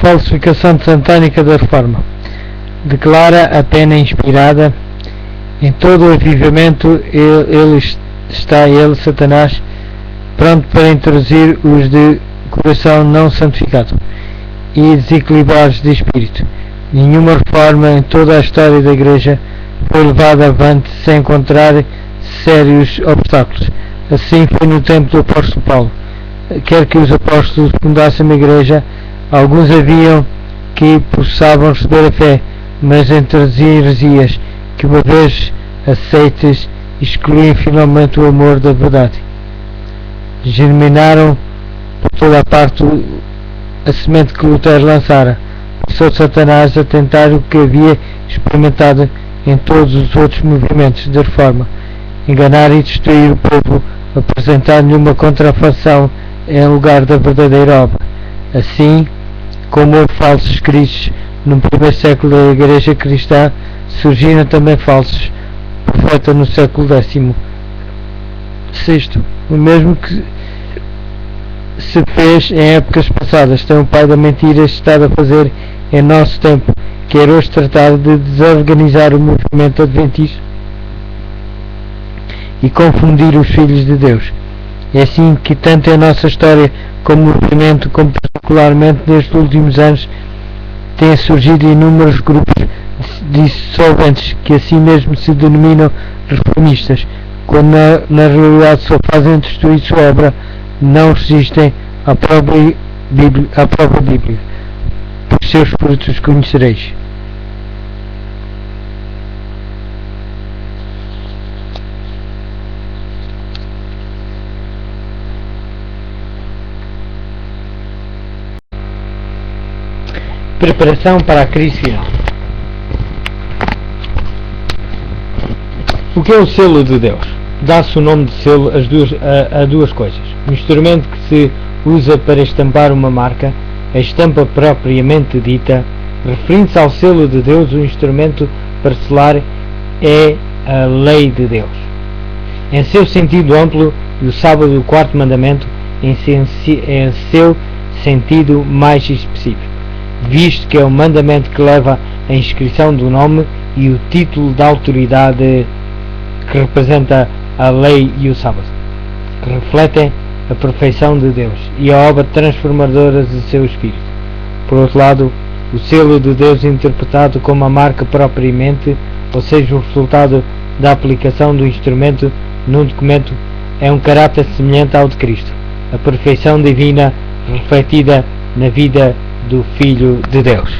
Falsificação satânica da Reforma. Declara a pena inspirada. Em todo o avivamento está ele, Satanás, pronto para introduzir os de coração não santificado e desequilibrados de espírito. Nenhuma reforma em toda a história da Igreja foi levada avante sem encontrar sérios obstáculos. Assim foi no tempo do apóstolo Paulo. Quer que os apóstolos fundassem uma igreja, alguns haviam que professavam receber a fé, mas introduziam heresias que, uma vez aceites, excluíam finalmente o amor da verdade. Germinaram por toda a parte a semente que Lutero lançara. Começou Satanás a tentar o que havia experimentado em todos os outros movimentos de reforma: enganar e destruir o povo, apresentar-lhe uma contrafação em lugar da verdadeira obra. Assim como houve falsos cristos no primeiro século da Igreja Cristã, surgiram também falsos profetas no século XVI. O mesmo que se fez em épocas passadas tem o pai da mentira estado a fazer em nosso tempo, quer hoje tratar de desorganizar o movimento adventista e confundir os filhos de Deus. É assim que tanto em nossa história como movimento, como particularmente nestes últimos anos, têm surgido inúmeros grupos dissolventes que assim mesmo se denominam reformistas, quando na realidade só fazem destruir sua obra, não resistem à própria Bíblia. Por seus frutos conhecereis. preparação para a crise final. O que é o selo de Deus? Dá-se o nome de selo a duas coisas. Um instrumento que se usa para estampar uma marca, a estampa propriamente dita, referindo-se ao selo de Deus, o instrumento para selar é a lei de Deus. Em seu sentido amplo, e o sábado do quarto mandamento em seu sentido mais específico, visto que é o mandamento que leva a inscrição do nome e o título da autoridade que representa a lei e o sábado, que refletem a perfeição de Deus e a obra transformadora de seu Espírito. Por outro lado, o selo de Deus interpretado como a marca propriamente, ou seja, o resultado da aplicação do instrumento num documento, é um caráter semelhante ao de Cristo, a perfeição divina refletida na vida do Filho de Deus.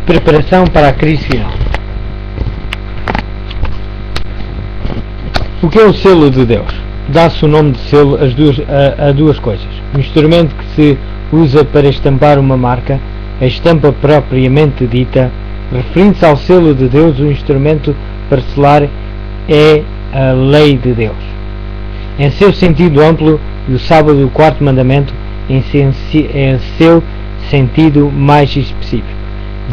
Preparação para a crise final. O que é o selo de Deus? Dá-se o nome de selo a duas coisas. Um instrumento que se usa para estampar uma marca, a estampa propriamente dita. Referindo-se ao selo de Deus, o instrumento para selar é a lei de Deus. Em seu sentido amplo, e o sábado, o quarto mandamento, em seu sentido mais específico,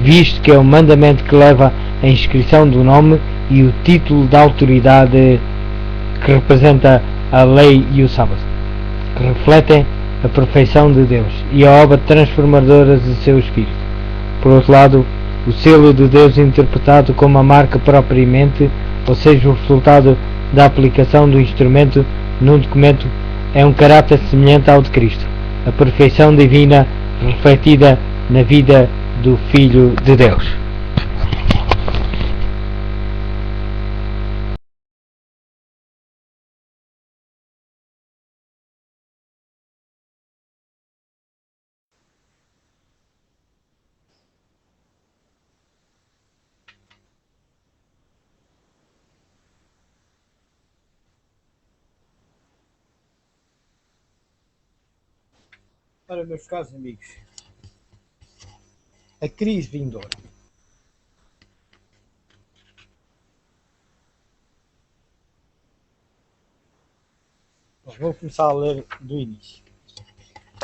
visto que é o mandamento que leva a inscrição do nome e o título da autoridade que representa a lei e o sábado, que refletem a perfeição de Deus e a obra transformadora de seu Espírito. Por outro lado, o selo de Deus interpretado como a marca propriamente, ou seja, o resultado da aplicação do instrumento num documento, é um caráter semelhante ao de Cristo, a perfeição divina refletida na vida do Filho de Deus. Ora, meus caros amigos, a crise vindoura. Vou começar a ler do início.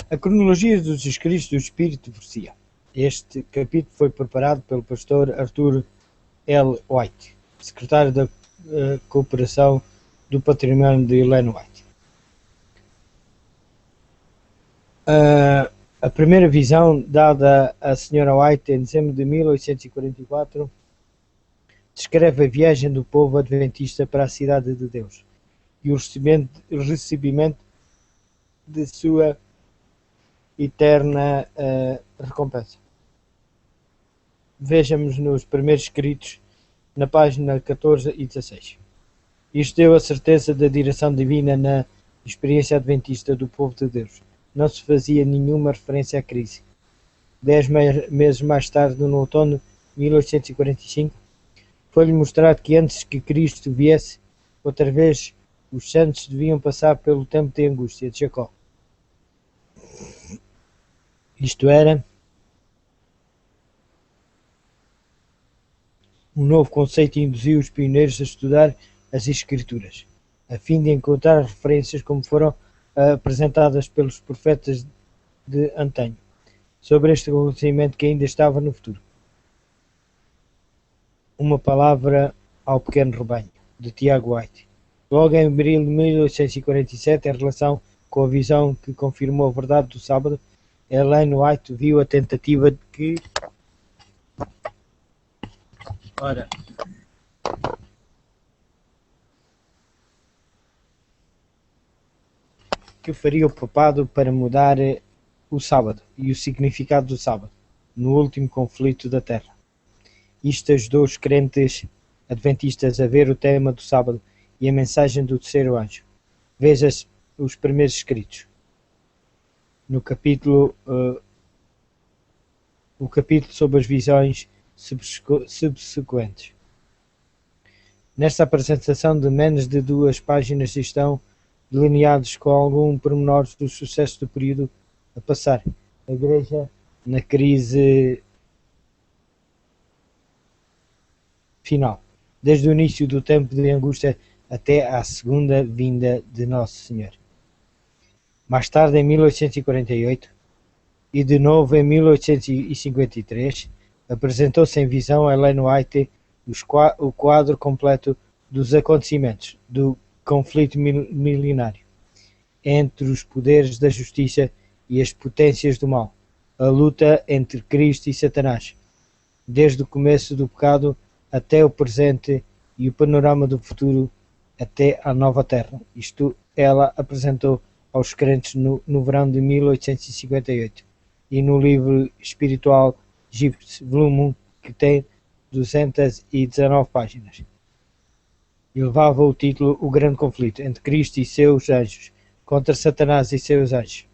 A cronologia dos escritos do Espírito de Profecia. Este capítulo foi preparado pelo pastor Arthur L. White, secretário da Cooperação do Património de Ellen White. A primeira visão dada à Sra. White em dezembro de 1844 descreve a viagem do povo adventista para a Cidade de Deus e o recebimento de sua eterna recompensa. Vejamos nos primeiros escritos, na página 14 e 16. Isto deu a certeza da direção divina na experiência adventista do povo de Deus. Não se fazia nenhuma referência à crise. 10 meses mais tarde, no outono de 1845, foi-lhe mostrado que antes que Cristo viesse, outra vez, os santos deviam passar pelo tempo de angústia de Jacó. Isto era um novo conceito e induziu os pioneiros a estudar as Escrituras, a fim de encontrar referências como foram apresentadas pelos profetas de antanho, sobre este acontecimento que ainda estava no futuro. Uma palavra ao pequeno rebanho, de Tiago White. Logo em abril de 1847, em relação com a visão que confirmou a verdade do sábado, Ellen White viu a tentativa de que faria o papado para mudar o sábado e o significado do sábado no último conflito da Terra. Isto ajudou os crentes adventistas a ver o tema do sábado e a mensagem do terceiro anjo. Veja os primeiros escritos. No capítulo o capítulo sobre as visões subsequentes. Nesta apresentação de menos de 2 páginas estão delineados com algum pormenor dos sucessos do período a passar. A Igreja na crise final, desde o início do tempo de angústia até à segunda vinda de Nosso Senhor. Mais tarde, em 1848, e de novo em 1853, apresentou-se em visão a Ellen White o quadro completo dos acontecimentos do conflito milenário entre os poderes da justiça e as potências do mal, a luta entre Cristo e Satanás, desde o começo do pecado até o presente e o panorama do futuro até à nova terra. Isto ela apresentou aos crentes no verão de 1858 e no livro espiritual Gypsy, volume 1, que tem 219 páginas. E levava o título O Grande Conflito entre Cristo e seus anjos, contra Satanás e seus anjos.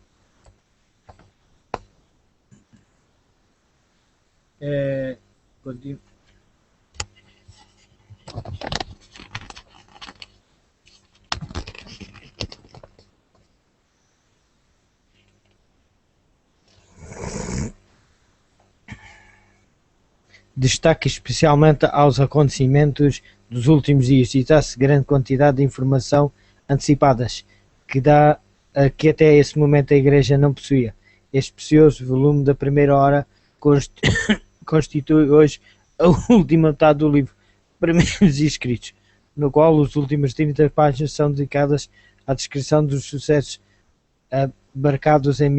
Destaque especialmente aos acontecimentos dos últimos dias e dá-se grande quantidade de informação antecipadas que até esse momento a Igreja não possuía. Este precioso volume da primeira hora constitui hoje a última metade do livro Primeiros Escritos, no qual os últimos 30 páginas são dedicadas à descrição dos sucessos abarcados em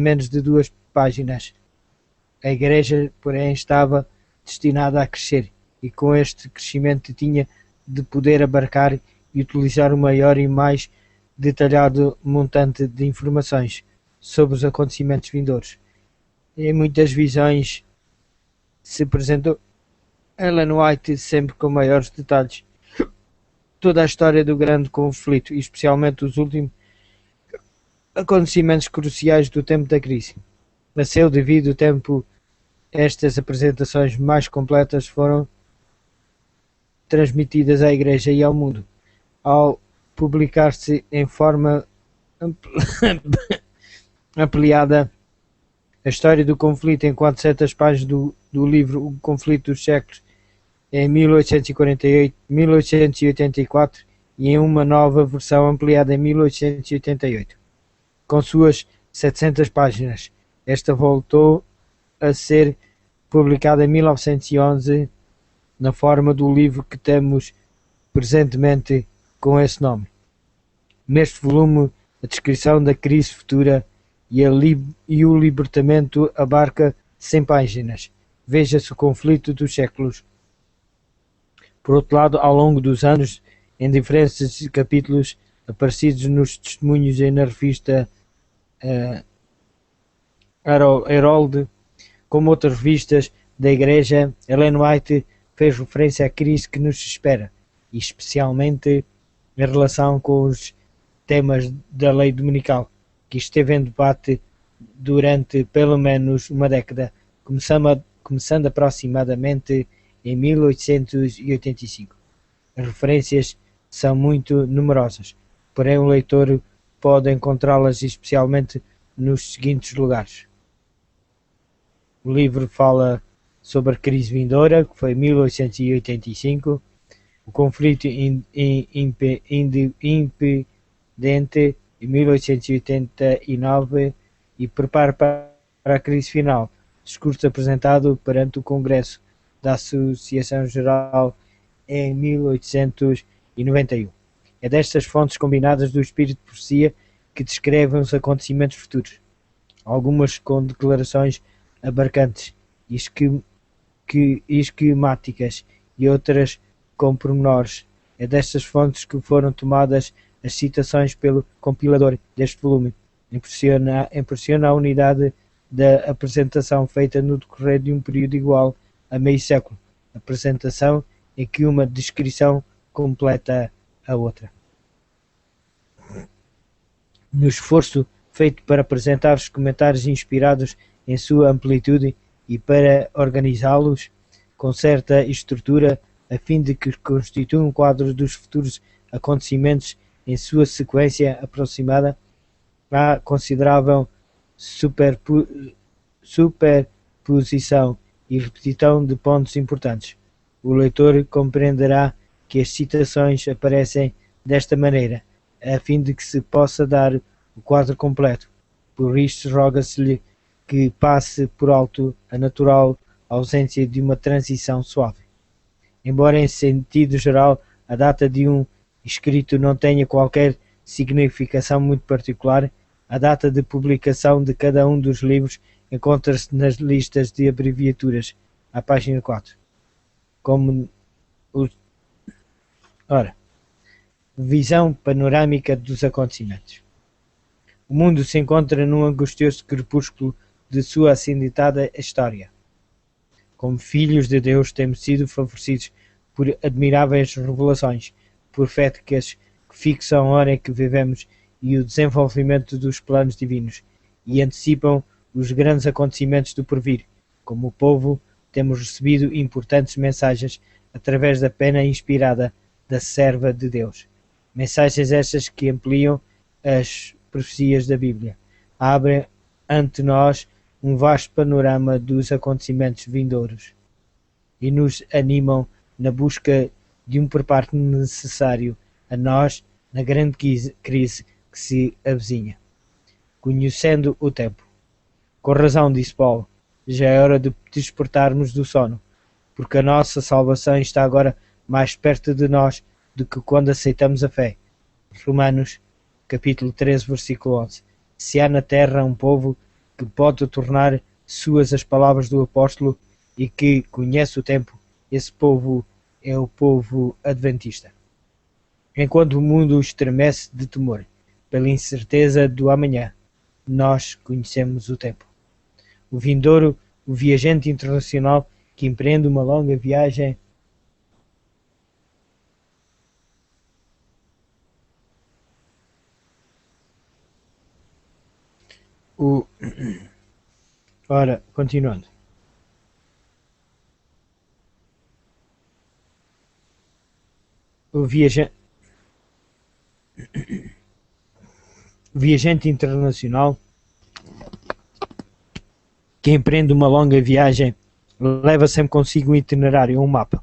menos de 2 páginas. A Igreja, porém, estava destinada a crescer e com este crescimento tinha de poder abarcar e utilizar o maior e mais detalhado montante de informações sobre os acontecimentos vindouros. Em muitas visões se apresentou Ellen White sempre com maiores detalhes toda a história do grande conflito e especialmente os últimos acontecimentos cruciais do tempo da crise. A seu devido tempo, estas apresentações mais completas foram transmitidas à Igreja e ao mundo. Ao publicar-se em forma ampliada a história do conflito em 400 páginas do livro O Conflito dos Séculos, em 1848, 1884 e em uma nova versão ampliada em 1888, com suas 700 páginas. Esta voltou a ser publicada em 1911 na forma do livro que temos presentemente com esse nome. Neste volume, a descrição da crise futura e o libertamento abarca 100 páginas. Veja-se o conflito dos séculos. Por outro lado, ao longo dos anos, em diferentes capítulos aparecidos nos testemunhos e na revista Herald, como outras revistas da Igreja, Ellen White fez referência à crise que nos espera, e especialmente em relação com os temas da lei dominical, que esteve em debate durante pelo menos uma década, começando aproximadamente em 1885. As referências são muito numerosas, porém o leitor pode encontrá-las especialmente nos seguintes lugares. O livro fala sobre a crise vindoura, que foi 1885, o conflito independente em 1889 e preparo para a crise final, discurso apresentado perante o Congresso da Associação Geral em 1891. É destas fontes combinadas do espírito de profecia que descrevem os acontecimentos futuros, algumas com declarações abarcantes e esquemáticas e outras com pormenores. É destas fontes que foram tomadas as citações pelo compilador deste volume. Impressiona a unidade da apresentação feita no decorrer de um período igual a meio século, apresentação em que uma descrição completa a outra. No esforço feito para apresentar os comentários inspirados em sua amplitude e para organizá-los com certa estrutura, a fim de que constituam um quadro dos futuros acontecimentos em sua sequência aproximada, há considerável superposição e repetição de pontos importantes. O leitor compreenderá que as citações aparecem desta maneira, a fim de que se possa dar o quadro completo. Por isto, roga-se-lhe que passe por alto a natural ausência de uma transição suave. Embora em sentido geral a data de um escrito não tenha qualquer significação muito particular, a data de publicação de cada um dos livros encontra-se nas listas de abreviaturas, à página 4. Visão panorâmica dos acontecimentos. O mundo se encontra num angustioso crepúsculo de sua acidentada história. Como filhos de Deus, temos sido favorecidos por admiráveis revelações proféticas que fixam a hora em que vivemos e o desenvolvimento dos planos divinos, e antecipam os grandes acontecimentos do porvir. Como povo, temos recebido importantes mensagens através da pena inspirada da serva de Deus. Mensagens estas que ampliam as profecias da Bíblia, abrem ante nós um vasto panorama dos acontecimentos vindouros e nos animam na busca de um preparo necessário a nós na grande crise que se avizinha. Conhecendo o tempo. Com razão, disse Paulo, já é hora de despertarmos do sono, porque a nossa salvação está agora mais perto de nós do que quando aceitamos a fé. Romanos, capítulo 13, versículo 11. Se há na terra um povo que pode tornar suas as palavras do apóstolo e que conhece o tempo, esse povo é o povo adventista. Enquanto o mundo estremece de temor pela incerteza do amanhã, nós conhecemos o tempo. O vindouro, o viajante internacional que empreende uma longa viagem continuando. O viajante internacional que empreende uma longa viagem leva sempre consigo um itinerário, um mapa.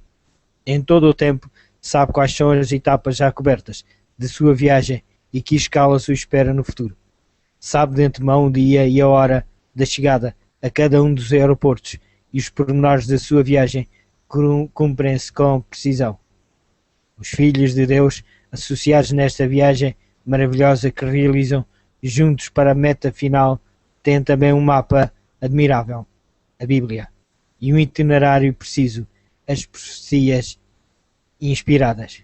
Em todo o tempo sabe quais são as etapas já cobertas de sua viagem e que escalas o espera no futuro. Sabe de antemão o dia e a hora da chegada a cada um dos aeroportos e os pormenores da sua viagem cumprem-se com precisão. Os filhos de Deus, associados nesta viagem maravilhosa que realizam juntos para a meta final tem também um mapa admirável, a Bíblia, e um itinerário preciso, as profecias inspiradas.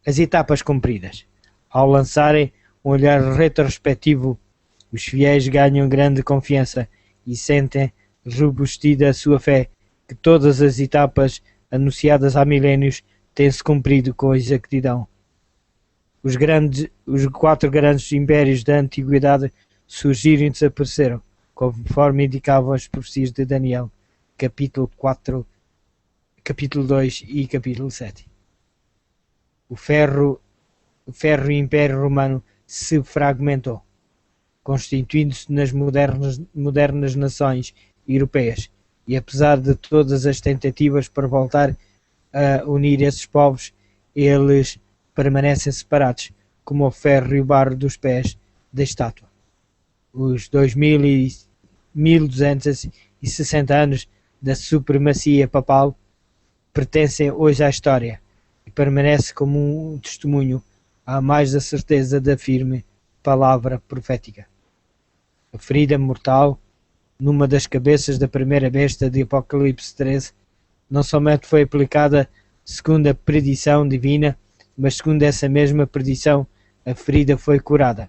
As etapas cumpridas. Ao lançarem um olhar retrospectivo, os fiéis ganham grande confiança e sentem robustida a sua fé que todas as etapas anunciadas há milénios têm-se cumprido com exatidão. Os 4 grandes impérios da antiguidade surgiram e desapareceram, conforme indicavam as profecias de Daniel, capítulo 4, capítulo 2 e capítulo 7. O ferro Império Romano se fragmentou, constituindo-se nas modernas nações europeias, e apesar de todas as tentativas para voltar a unir esses povos, eles permanecem separados, como o ferro e o barro dos pés da estátua. Os 1260 anos da supremacia papal pertencem hoje à história e permanece como um testemunho a mais da certeza da firme palavra profética. A ferida mortal, numa das cabeças da primeira besta de Apocalipse 13, não somente foi aplicada segundo a predição divina, mas segundo essa mesma predição, a ferida foi curada.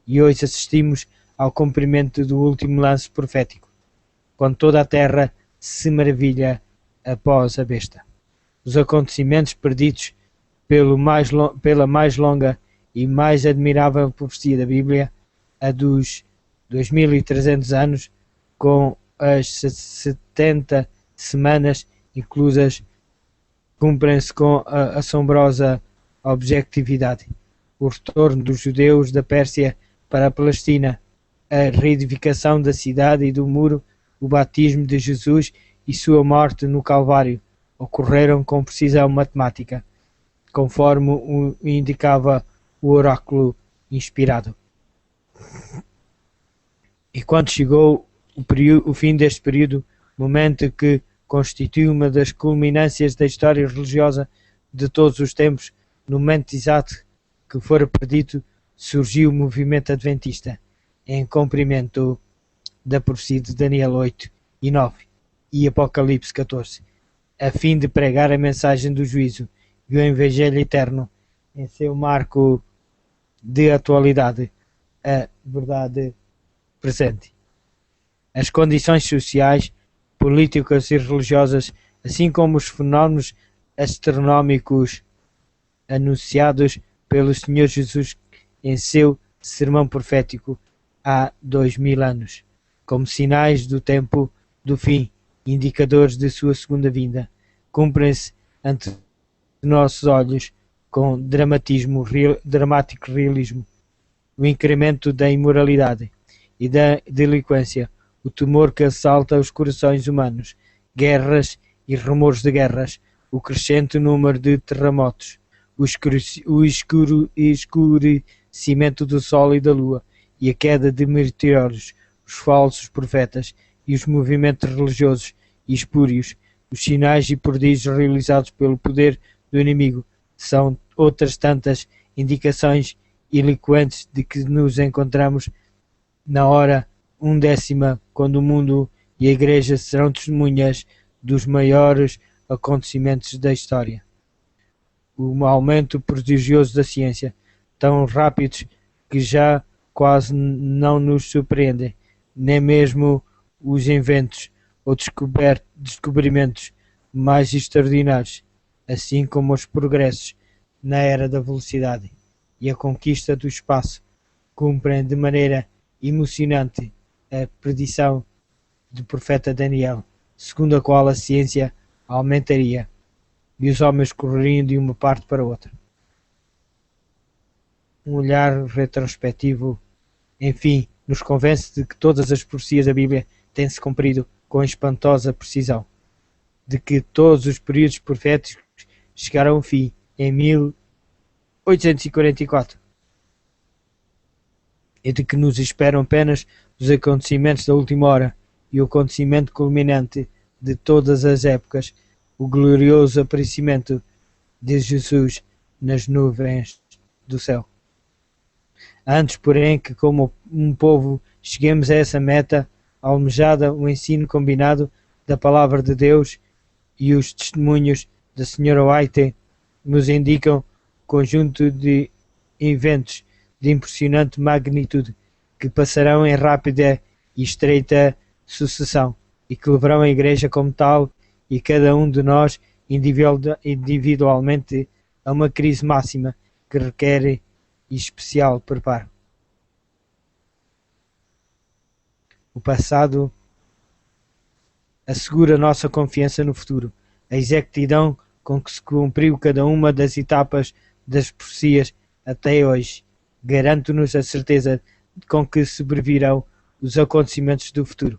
E hoje assistimos ao cumprimento do último lance profético, quando toda a terra se maravilha após a besta. Os acontecimentos preditos pela mais longa e mais admirável profecia da Bíblia, a dos 2300 anos, com as 70 semanas inclusas, cumprem-se com a assombrosa objetividade. O retorno dos judeus da Pérsia para a Palestina, a reedificação da cidade e do muro, o batismo de Jesus e sua morte no Calvário ocorreram com precisão matemática, conforme o indicava o oráculo inspirado. E quando chegou o fim deste período, momento que constitui uma das culminâncias da história religiosa de todos os tempos, no momento exato que fora predito, surgiu o movimento adventista, em cumprimento da profecia de Daniel 8 e 9 e Apocalipse 14, a fim de pregar a mensagem do juízo e o Evangelho eterno em seu marco de atualidade, a verdade presente. As condições sociais, políticas e religiosas, assim como os fenómenos astronómicos anunciados pelo Senhor Jesus em seu sermão profético há 2000 anos, como sinais do tempo do fim, indicadores de sua segunda vinda, cumprem-se ante nossos olhos com dramático realismo. O incremento da imoralidade e da delinquência, o temor que assalta os corações humanos, guerras e rumores de guerras, o crescente número de terremotos, o escurecimento do sol e da lua e a queda de meteoros, os falsos profetas e os movimentos religiosos e espúrios, os sinais e prodígios realizados pelo poder do inimigo, são outras tantas indicações eloquentes de que nos encontramos na hora 10ª, quando o mundo e a Igreja serão testemunhas dos maiores acontecimentos da história. O aumento prodigioso da ciência, tão rápidos que já quase não nos surpreendem, nem mesmo os inventos ou descobrimentos mais extraordinários, assim como os progressos na era da velocidade e a conquista do espaço, cumprem de maneira emocionante a predição do profeta Daniel, segundo a qual a ciência aumentaria e os homens correriam de uma parte para outra. Um olhar retrospectivo, enfim, nos convence de que todas as profecias da Bíblia têm-se cumprido com espantosa precisão, de que todos os períodos proféticos chegaram ao fim em 1844, e de que nos esperam apenas os acontecimentos da última hora e o acontecimento culminante de todas as épocas, o glorioso aparecimento de Jesus nas nuvens do céu. Antes, porém, que como um povo cheguemos a essa meta almejada. O ensino combinado da Palavra de Deus e os testemunhos da Sra. White nos indicam conjunto de eventos de impressionante magnitude que passarão em rápida e estreita sucessão e que levarão a Igreja como tal e cada um de nós individualmente a uma crise máxima que requer especial preparo. O passado assegura nossa confiança no futuro. A exatidão com que se cumpriu cada uma das etapas das profecias até hoje garante-nos a certeza com que sobrevirão os acontecimentos do futuro.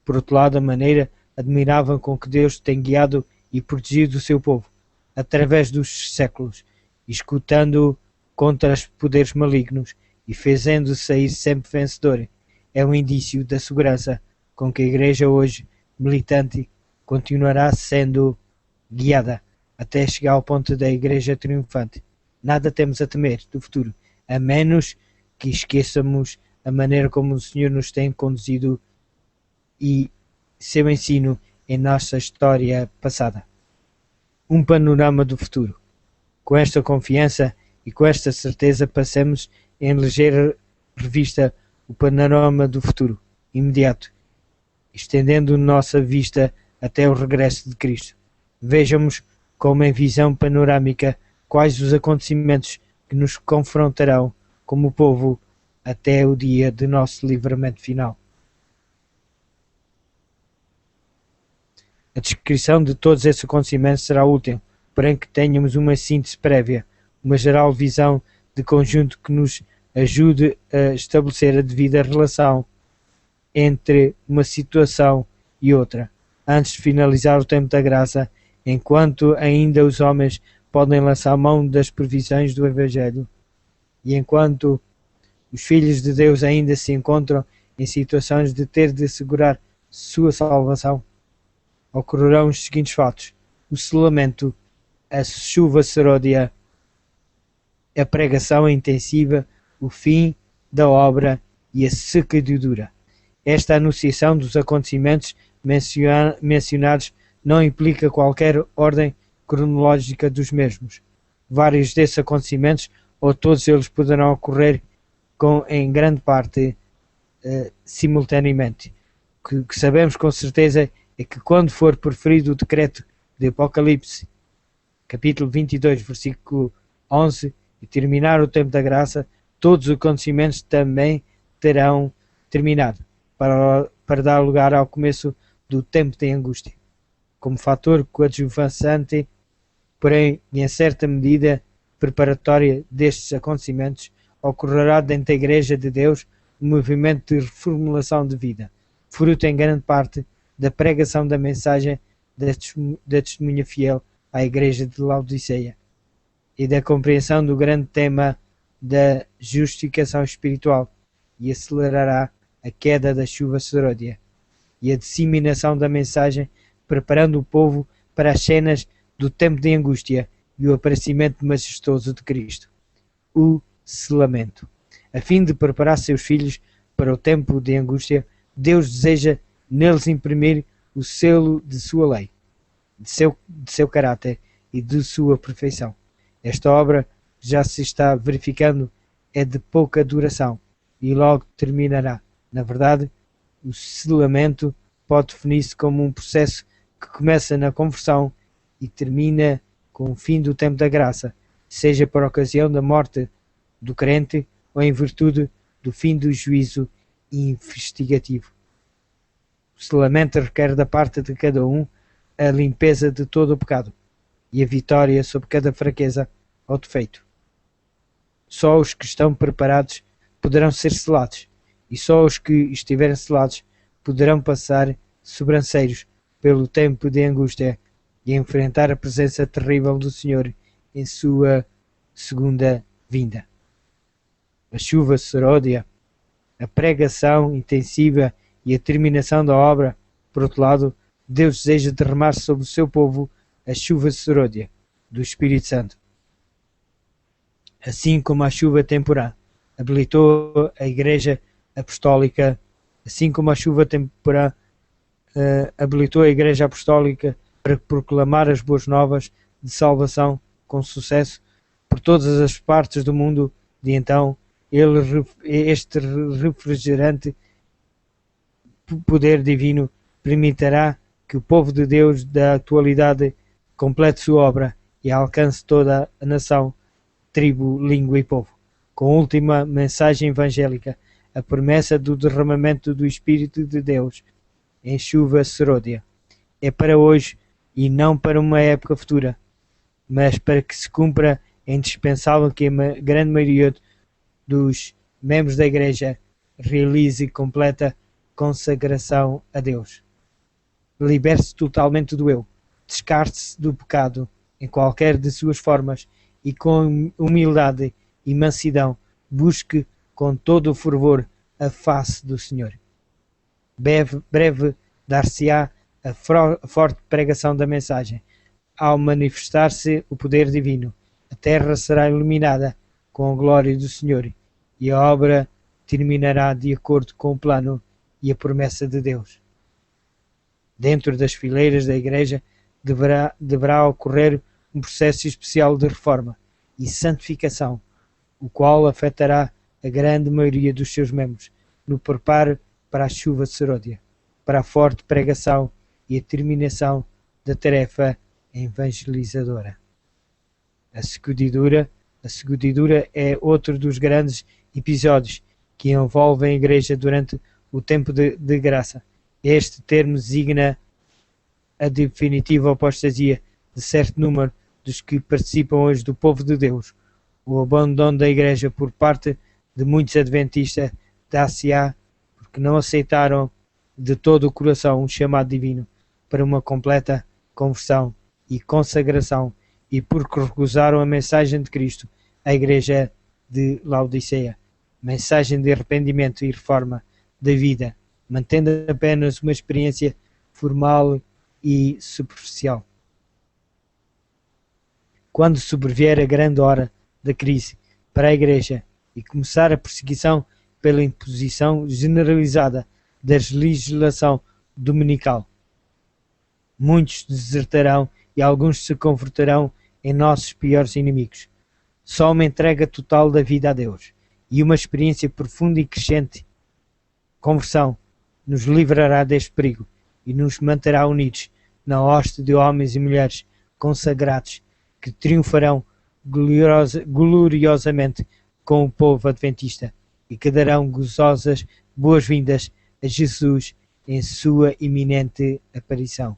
Por outro lado, a maneira admirável com que Deus tem guiado e protegido o seu povo através dos séculos, escutando contra os poderes malignos e fazendo sair sempre vencedor, é um indício da segurança com que a Igreja hoje militante continuará sendo guiada até chegar ao ponto da Igreja triunfante. Nada temos a temer do futuro, a menos que esqueçamos a maneira como o Senhor nos tem conduzido e seu ensino em nossa história passada. Um panorama do futuro. Com esta confiança e com esta certeza passamos em ligeira revista o panorama do futuro imediato, estendendo nossa vista até o regresso de Cristo. Vejamos como em visão panorâmica quais os acontecimentos que nos confrontarão como povo até o dia de nosso livramento final. A descrição de todos esses acontecimentos será útil, porém que tenhamos uma síntese prévia, uma geral visão de conjunto que nos ajude a estabelecer a devida relação entre uma situação e outra, antes de finalizar o tempo da graça, enquanto ainda os homens podem lançar mão das previsões do Evangelho, e enquanto os filhos de Deus ainda se encontram em situações de ter de assegurar sua salvação, ocorrerão os seguintes fatos: o selamento, a chuva seródia, a pregação intensiva, o fim da obra e a secadura. Esta anunciação dos acontecimentos mencionados não implica qualquer ordem cronológica dos mesmos. Vários desses acontecimentos, ou todos eles, poderão ocorrer em grande parte simultaneamente. O que sabemos com certeza é que quando for proferido o decreto de Apocalipse, capítulo 22, versículo 11, e terminar o tempo da graça, todos os acontecimentos também terão terminado, para dar lugar ao começo do tempo de angústia. Como fator coadjuvante, porém, em certa medida preparatória destes acontecimentos, ocorrerá dentro da Igreja de Deus um movimento de reformulação de vida, fruto em grande parte da pregação da mensagem da testemunha fiel à Igreja de Laodiceia e da compreensão do grande tema da justificação espiritual, e acelerará a queda da chuva seródia e a disseminação da mensagem, preparando o povo para as cenas do tempo de angústia e o aparecimento majestoso de Cristo. O selamento. A fim de preparar seus filhos para o tempo de angústia, Deus deseja neles imprimir o selo de sua lei, de seu caráter e de sua perfeição. Esta obra já se está verificando, é de pouca duração e logo terminará. Na verdade, o selamento pode definir-se como um processo que começa na conversão e termina com o fim do tempo da graça, seja por ocasião da morte do crente ou em virtude do fim do juízo investigativo. O selamento requer da parte de cada um a limpeza de todo o pecado e a vitória sobre cada fraqueza ou defeito. Só os que estão preparados poderão ser selados, e só os que estiverem selados poderão passar sobranceiros pelo tempo de angústia e enfrentar a presença terrível do Senhor em sua segunda vinda. A chuva seródia, a pregação intensiva e a terminação da obra. Por outro lado, Deus deseja derramar sobre o seu povo a chuva seródia do Espírito Santo. Assim como a chuva temporã habilitou a Igreja Apostólica assim como a chuva temporal habilitou a Igreja Apostólica para proclamar as boas novas de salvação com sucesso por todas as partes do mundo. De então, este refrigerante poder divino permitirá que o povo de Deus da atualidade complete sua obra e alcance toda a nação, tribo, língua e povo. Com a última mensagem evangélica, a promessa do derramamento do Espírito de Deus em chuva seródia. É para hoje e não para uma época futura, mas para que se cumpra é indispensável que a grande maioria dos membros da Igreja realize completa consagração a Deus. Liberte-se totalmente do eu, descarte-se do pecado em qualquer de suas formas e com humildade e mansidão busque com todo o fervor a face do Senhor. Breve dar-se-á a forte pregação da mensagem. Ao manifestar-se o poder divino, a terra será iluminada com a glória do Senhor e a obra terminará de acordo com o plano e a promessa de Deus. Dentro das fileiras da Igreja deverá ocorrer um processo especial de reforma e santificação, o qual afetará a grande maioria dos seus membros no preparo para a chuva seródia, para a forte pregação e a terminação da tarefa evangelizadora. A segudidura é outro dos grandes episódios que envolvem a Igreja durante o tempo de graça. Este termo designa a definitiva apostasia de certo número dos que participam hoje do povo de Deus. O abandono da Igreja por parte de muitos adventistas dá-se-á porque não aceitaram de todo o coração um chamado divino para uma completa conversão e consagração e porque recusaram a mensagem de Cristo à Igreja de Laodiceia, mensagem de arrependimento e reforma da vida, mantendo apenas uma experiência formal e superficial. Quando sobrevier a grande hora da crise para a Igreja e começar a perseguição pela imposição generalizada da legislação dominical, muitos desertarão e alguns se converterão em nossos piores inimigos. Só uma entrega total da vida a Deus e uma experiência profunda e crescente conversão nos livrará deste perigo e nos manterá unidos na hoste de homens e mulheres consagrados que triunfarão gloriosamente com o povo adventista e que darão gozosas boas-vindas a Jesus em sua iminente aparição.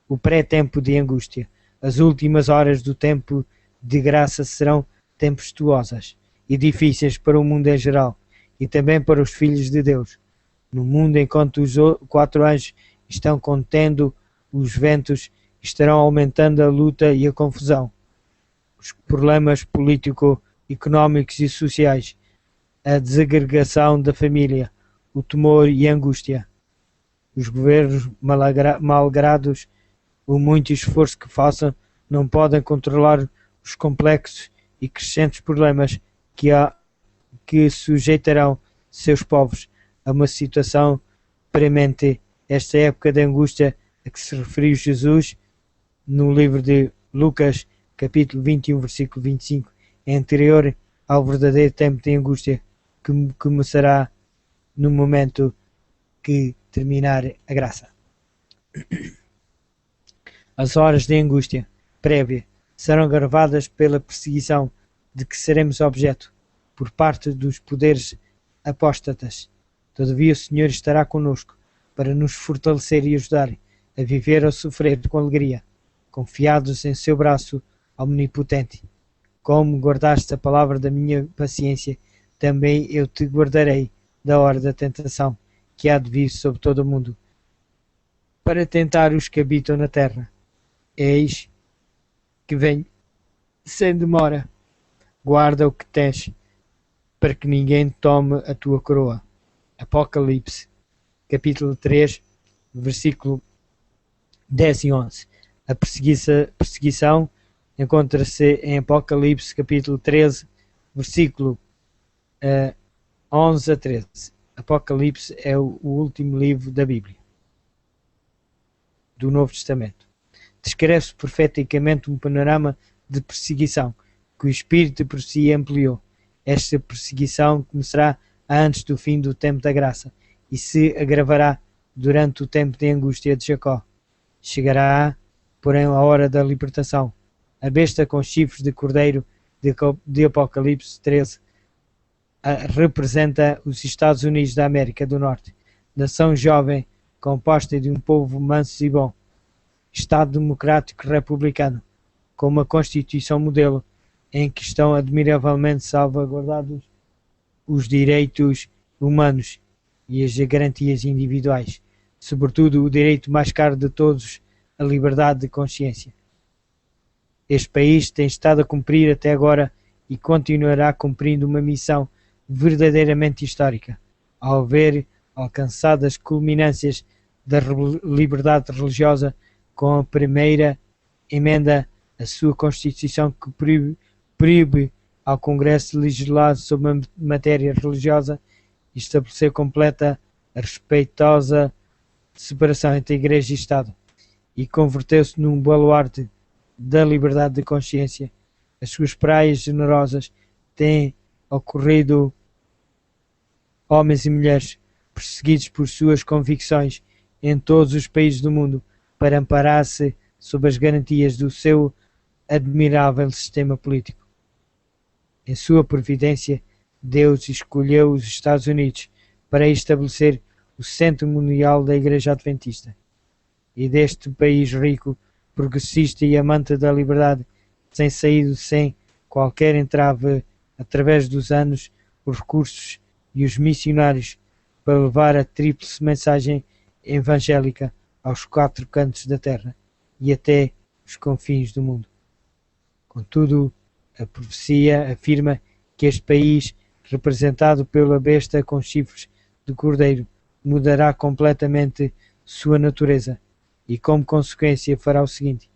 O pré-tempo de angústia, as últimas horas do tempo de graça serão tempestuosas e difíceis para o mundo em geral e também para os filhos de Deus. No mundo, enquanto os 4 anjos estão contendo os ventos, estarão aumentando a luta e a confusão, os problemas político-económicos e sociais, a desagregação da família, o temor e a angústia. Os governos, malgrados o muito esforço que façam, não podem controlar os complexos e crescentes problemas que sujeitarão seus povos a uma situação premente. Esta época de angústia a que se referiu Jesus no livro de Lucas, capítulo 21, versículo 25, é anterior ao verdadeiro tempo de angústia que começará no momento que terminar a graça. As horas de angústia prévia serão gravadas pela perseguição de que seremos objeto por parte dos poderes apóstatas. Todavia o Senhor estará conosco para nos fortalecer e ajudar a viver ou sofrer com alegria, confiados em seu braço omnipotente. Como guardaste a palavra da minha paciência, também eu te guardarei da hora da tentação que há de vir sobre todo o mundo, para tentar os que habitam na terra. Eis que venho sem demora. Guarda o que tens, para que ninguém tome a tua coroa. Apocalipse, capítulo 3, versículo 10 e 11. A perseguição encontra-se em Apocalipse, capítulo 13, versículo 11 a 13. Apocalipse é o último livro da Bíblia, do Novo Testamento. Descreve-se profeticamente um panorama de perseguição que o Espírito de profecia ampliou. Esta perseguição começará antes do fim do tempo da graça e se agravará durante o tempo de angústia de Jacó. Chegará, porém, a hora da libertação. A besta com chifres de cordeiro de Apocalipse 13 representa os Estados Unidos da América do Norte, nação jovem composta de um povo manso e bom, Estado democrático republicano, com uma Constituição modelo em que estão admiravelmente salvaguardados os direitos humanos e as garantias individuais, sobretudo o direito mais caro de todos, a liberdade de consciência. Este país tem estado a cumprir até agora e continuará cumprindo uma missão verdadeiramente histórica, ao ver alcançado as culminâncias da liberdade religiosa com a primeira emenda à sua Constituição que proíbe ao Congresso legislar sobre a matéria religiosa e estabelecer completa, respeitosa separação entre Igreja e Estado, e converteu-se num baluarte da liberdade de consciência. As suas praias generosas têm ocorrido homens e mulheres perseguidos por suas convicções em todos os países do mundo para amparar-se sob as garantias do seu admirável sistema político. Em sua providência, Deus escolheu os Estados Unidos para estabelecer o centro mundial da Igreja Adventista. E deste país rico, progressista e amante da liberdade, tem saído sem qualquer entrave, através dos anos, os recursos e os missionários para levar a tríplice mensagem evangélica aos 4 cantos da terra e até os confins do mundo. Contudo, a profecia afirma que este país, representado pela besta com chifres de cordeiro, mudará completamente sua natureza e, como consequência, fará o seguinte: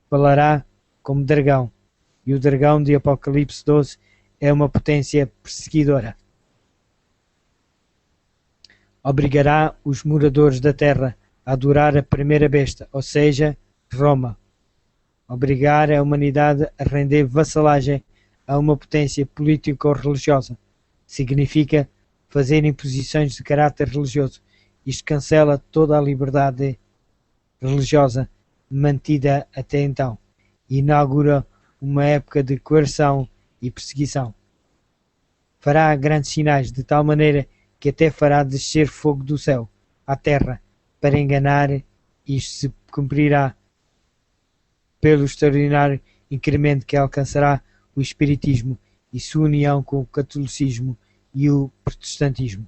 falará como dragão, e o dragão de Apocalipse 12 é uma potência perseguidora. Obrigará os moradores da terra a adorar a primeira besta, ou seja, Roma. Obrigar a humanidade a render vassalagem a uma potência política ou religiosa significa fazer imposições de caráter religioso. Isto cancela toda a liberdade religiosa mantida até então e inaugura uma época de coerção e perseguição. Fará grandes sinais de tal maneira que até fará descer fogo do céu à terra para enganar. Isto se cumprirá pelo extraordinário incremento que alcançará o espiritismo e sua união com o catolicismo e o protestantismo.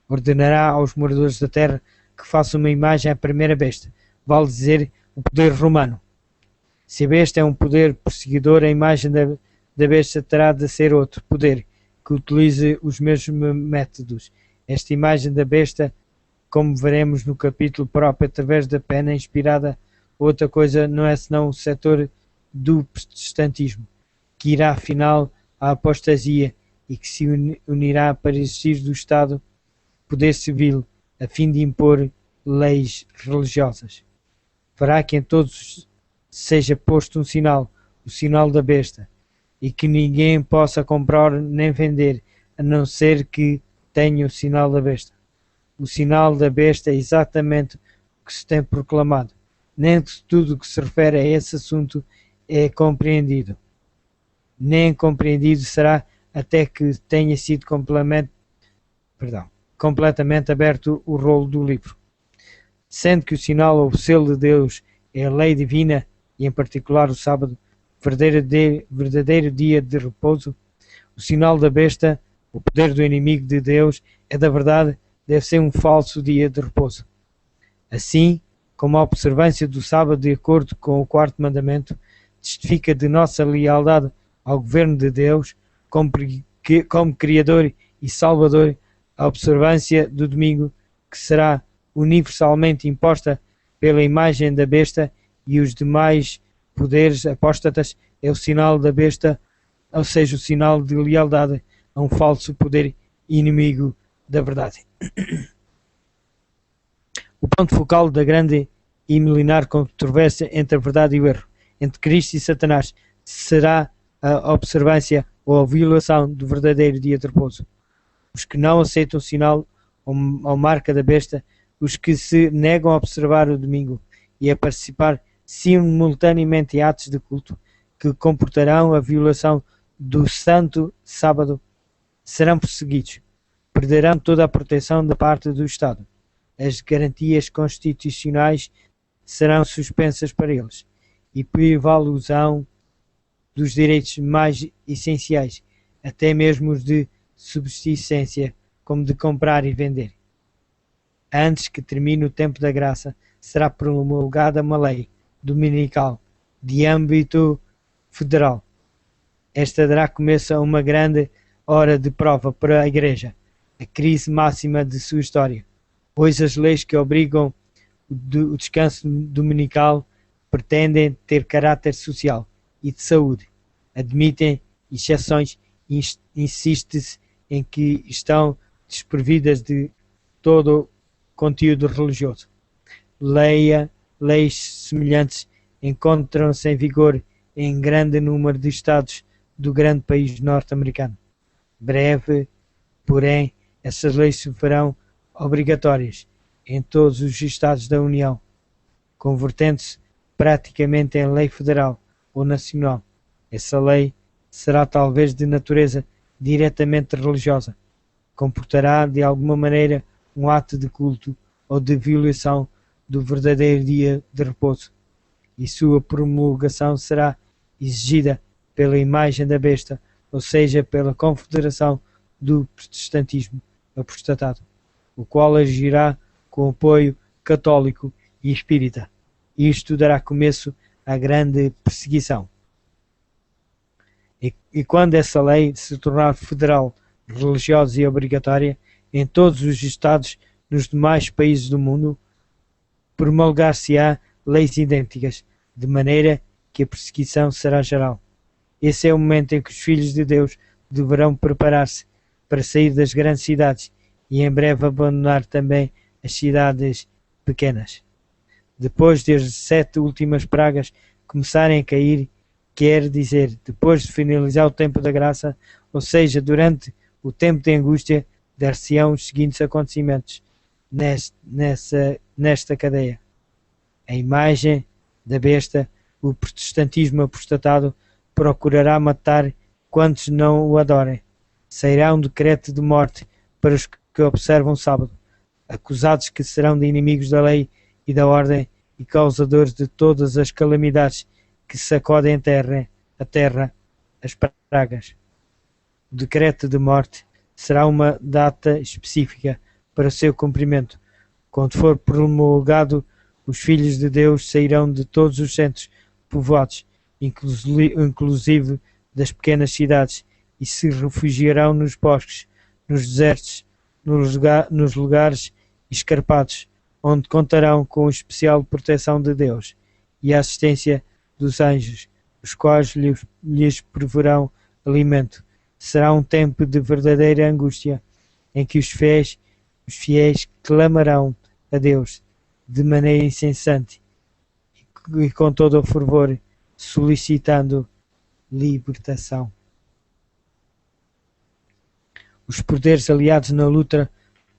Ordenará aos moradores da terra que façam uma imagem à primeira besta, vale dizer, o poder romano. Se a besta é um poder perseguidor, a imagem da besta terá de ser outro poder que utilize os mesmos métodos. Esta imagem da besta, como veremos no capítulo próprio, através da pena inspirada, outra coisa não é senão o setor do protestantismo, que irá afinal à apostasia e que se unirá para existir do Estado poder civil a fim de impor leis religiosas. Fará que em todos seja posto um sinal, o sinal da besta, e que ninguém possa comprar nem vender, a não ser que tenha o sinal da besta. O sinal da besta é exatamente o que se tem proclamado. Nem tudo o que se refere a esse assunto é compreendido. Nem compreendido será até que tenha sido completamente aberto o rolo do livro. Sendo que o sinal ou o selo de Deus é a lei divina, e em particular o sábado, verdadeiro dia de repouso, o sinal da besta, o poder do inimigo de Deus, é da verdade, deve ser um falso dia de repouso. Assim, como a observância do sábado de acordo com o 4º mandamento testifica de nossa lealdade ao governo de Deus, como Criador e Salvador, a observância do domingo, que será universalmente imposta pela imagem da besta e os demais poderes apóstatas, é o sinal da besta, ou seja, o sinal de lealdade a um falso poder inimigo da verdade. O ponto focal da grande e milenar controvérsia entre a verdade e o erro, entre Cristo e Satanás, será a observância ou a violação do verdadeiro dia de repouso. Os que não aceitam o sinal ou marca da besta, os que se negam a observar o domingo e a participar simultaneamente em atos de culto que comportarão a violação do santo sábado, serão perseguidos, perderão toda a proteção da parte do Estado. As garantias constitucionais serão suspensas para eles e privá-los-ão dos direitos mais essenciais, até mesmo os de subsistência, como de comprar e vender. Antes que termine o tempo da graça, será promulgada uma lei dominical de âmbito federal. Esta dará começo a uma grande hora de prova para a Igreja, a crise máxima de sua história, pois as leis que obrigam o descanso dominical pretendem ter caráter social e de saúde, admitem exceções e insiste-se em que estão desprovidas de todo o conteúdo religioso. Leis semelhantes encontram-se em vigor em grande número de estados do grande país norte-americano. Breve, porém, essas leis se farão obrigatórias em todos os estados da União, convertendo-se praticamente em lei federal ou nacional. Essa lei será talvez de natureza diretamente religiosa, comportará de alguma maneira um ato de culto ou de violação do verdadeiro dia de repouso, e sua promulgação será exigida pela imagem da besta, ou seja, pela Confederação do Protestantismo Apostatado, o qual agirá com apoio católico e espírita. Isto dará começo à grande perseguição. E quando essa lei se tornar federal, religiosa e obrigatória em todos os estados nos demais países do mundo, promulgar-se-á leis idênticas, de maneira que a perseguição será geral. Esse é o momento em que os filhos de Deus deverão preparar-se para sair das grandes cidades e em breve abandonar também as cidades pequenas. Depois das 7 últimas pragas começarem a cair, quer dizer, depois de finalizar o tempo da graça, ou seja, durante o tempo de angústia, dar-se-ão os seguintes acontecimentos nesta cadeia. A imagem da besta, o protestantismo apostatado, procurará matar quantos não o adorem. Sairá um decreto de morte para os que observam o sábado, acusados que serão de inimigos da lei e da ordem e causadores de todas as calamidades que sacodem a terra, as pragas. O decreto de morte será uma data específica para o seu cumprimento. Quando for promulgado, os filhos de Deus sairão de todos os centros povoados, inclusive das pequenas cidades, e se refugiarão nos bosques, nos desertos, nos lugares escarpados, onde contarão com a especial proteção de Deus e a assistência dos anjos, os quais lhes proverão alimento. Será um tempo de verdadeira angústia, em que os fiéis clamarão a Deus de maneira incessante e com todo o fervor, solicitando libertação. Os poderes aliados na luta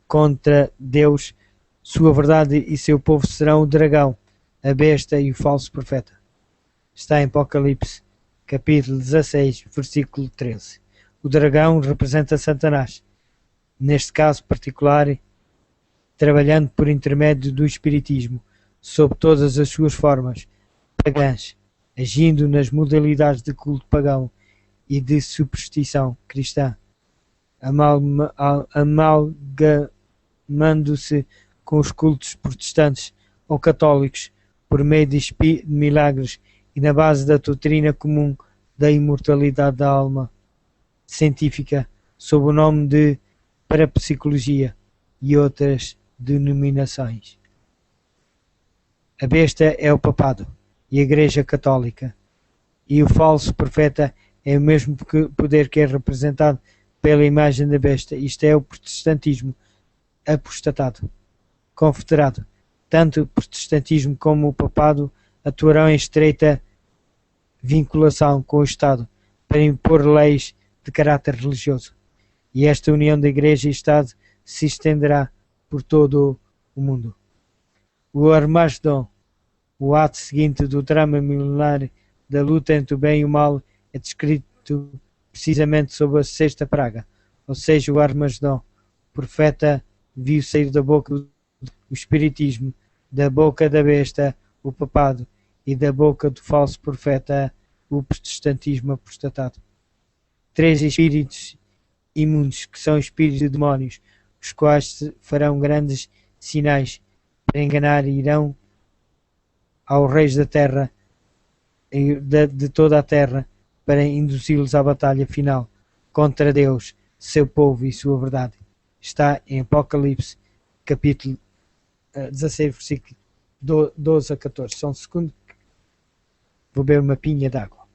contra Deus, sua verdade e seu povo serão o dragão, a besta e o falso profeta. Está em Apocalipse, capítulo 16, versículo 13. O dragão representa Satanás, neste caso particular, trabalhando por intermédio do espiritismo, sob todas as suas formas pagãs, agindo nas modalidades de culto pagão e de superstição cristã, amalgamando-se com os cultos protestantes ou católicos por meio de milagres e na base da doutrina comum da imortalidade da alma científica, sob o nome de parapsicologia e outras denominações. A besta é o papado e a Igreja Católica, e o falso profeta é o mesmo poder que é representado pela imagem da besta. Isto é o protestantismo apostatado, confederado. Tanto o protestantismo como o papado atuarão em estreita vinculação com o Estado para impor leis de caráter religioso. E esta união da Igreja e Estado se estenderá por todo o mundo. O Armagedon, o ato seguinte do drama milenar da luta entre o bem e o mal, é descrito precisamente sob a sexta praga, ou seja, o Armagedon. O profeta viu sair da boca o espiritismo, da boca da besta o papado e da boca do falso profeta o protestantismo apostatado. Três espíritos imundos, que são espíritos de demónios, os quais farão grandes sinais para enganar e irão aos reis da terra, de toda a terra, para induzi-los à batalha final contra Deus, seu povo e sua verdade. Está em Apocalipse, capítulo 16, versículo 12 a 14. Só um segundo. Vou beber uma pinha d'água.